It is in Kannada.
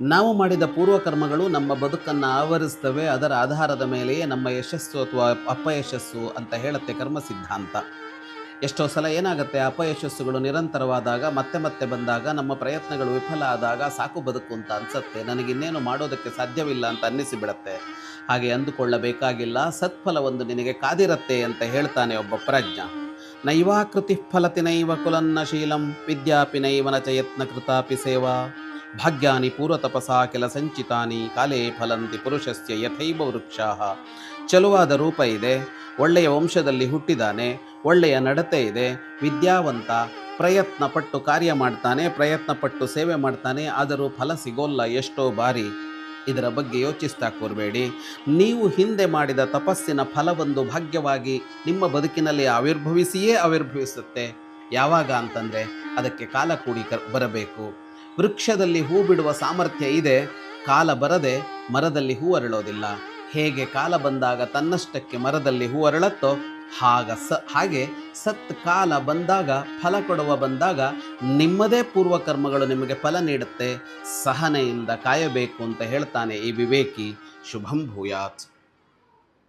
ನಾವು ಮಾಡಿದ ಪೂರ್ವಕರ್ಮಗಳು ನಮ್ಮ ಬದುಕನ್ನು ಆವರಿಸ್ತವೆ. ಅದರ ಆಧಾರದ ಮೇಲೆಯೇ ನಮ್ಮ ಯಶಸ್ಸು ಅಥವಾ ಅಪಯಶಸ್ಸು ಅಂತ ಹೇಳುತ್ತೆ ಕರ್ಮ ಸಿದ್ಧಾಂತ. ಎಷ್ಟೋ ಸಲ ಏನಾಗುತ್ತೆ, ಅಪಯಶಸ್ಸುಗಳು ನಿರಂತರವಾದಾಗ, ಮತ್ತೆ ಮತ್ತೆ ಬಂದಾಗ, ನಮ್ಮ ಪ್ರಯತ್ನಗಳು ವಿಫಲ ಆದಾಗ ಸಾಕು ಬದುಕು ಅಂತ ಅನಿಸುತ್ತೆ. ನನಗಿನ್ನೇನು ಮಾಡೋದಕ್ಕೆ ಸಾಧ್ಯವಿಲ್ಲ ಅಂತ ಅನ್ನಿಸಿಬಿಡತ್ತೆ. ಹಾಗೆ ಅಂದುಕೊಳ್ಳಬೇಕಾಗಿಲ್ಲ. ಸತ್ಫಲ ಒಂದು ನಿನಗೆ ಕಾದಿರತ್ತೆ ಅಂತ ಹೇಳ್ತಾನೆ ಒಬ್ಬ ಪ್ರಜ್ಞ. ನೈವಾಕೃತಿ ಫಲತಿ ನೈವ ಕುಲನ್ನ ಶೀಲಂ ವಿದ್ಯಾಪಿ ನೈವನ ಚ ಯತ್ನ ಕೃತಾಪಿ ಸೇವಾ ಭಾಗ್ಯಾನಿ ಪೂರ್ವತಪಸಾ ಕೆಲ ಸಂಚಿತಾನಿ ಕಾಲೇ ಫಲಂತಿ ಪುರುಷಸ್ಯ ಯಥೈವ ವೃಕ್ಷಾಃ. ಚಲುವಾದ ರೂಪ ಇದೆ, ಒಳ್ಳೆಯ ವಂಶದಲ್ಲಿ ಹುಟ್ಟಿದಾನೆ, ಒಳ್ಳೆಯ ನಡತೆ ಇದೆ, ವಿದ್ಯಾವಂತ, ಪ್ರಯತ್ನ ಪಟ್ಟು ಕಾರ್ಯ ಮಾಡ್ತಾನೆ, ಪ್ರಯತ್ನ ಪಟ್ಟು ಸೇವೆ ಮಾಡ್ತಾನೆ, ಆದರೂ ಫಲ ಸಿಗೋಲ್ಲ ಎಷ್ಟೋ ಬಾರಿ. ಇದರ ಬಗ್ಗೆ ಯೋಚಿಸ್ತಾ ಕೂರಬೇಡಿ. ನೀವು ಹಿಂದೆ ಮಾಡಿದ ತಪಸ್ಸಿನ ಫಲವೊಂದು ಭಾಗ್ಯವಾಗಿ ನಿಮ್ಮ ಬದುಕಿನಲ್ಲಿ ಆವಿರ್ಭವಿಸಿಯೇ ಆವಿರ್ಭವಿಸುತ್ತೆ. ಯಾವಾಗ ಅಂತಂದರೆ ಅದಕ್ಕೆ ಕಾಲ ಕೂಡಿ ಬರಬೇಕು. ವೃಕ್ಷದಲ್ಲಿ ಹೂ ಬಿಡುವ ಸಾಮರ್ಥ್ಯ ಇದೆ, ಕಾಲ ಬರದೆ ಮರದಲ್ಲಿ ಹೂ ಅರಳೋದಿಲ್ಲ. ಹೇಗೆ ಕಾಲ ಬಂದಾಗ ತನ್ನಷ್ಟಕ್ಕೆ ಮರದಲ್ಲಿ ಹೂ ಅರಳತ್ತೋ ಹಾಗೆ ಸತ್ ಕಾಲ ಬಂದಾಗ, ಫಲ ಕೊಡುವ ಬಂದಾಗ ನಿಮ್ಮದೇ ಪೂರ್ವಕರ್ಮಗಳು ನಿಮಗೆ ಫಲ ನೀಡುತ್ತೆ. ಸಹನೆಯಿಂದ ಕಾಯಬೇಕು ಅಂತ ಹೇಳ್ತಾನೆ ಈ ವಿವೇಕಿ. ಶುಭಂ ಭೂಯಾತ್.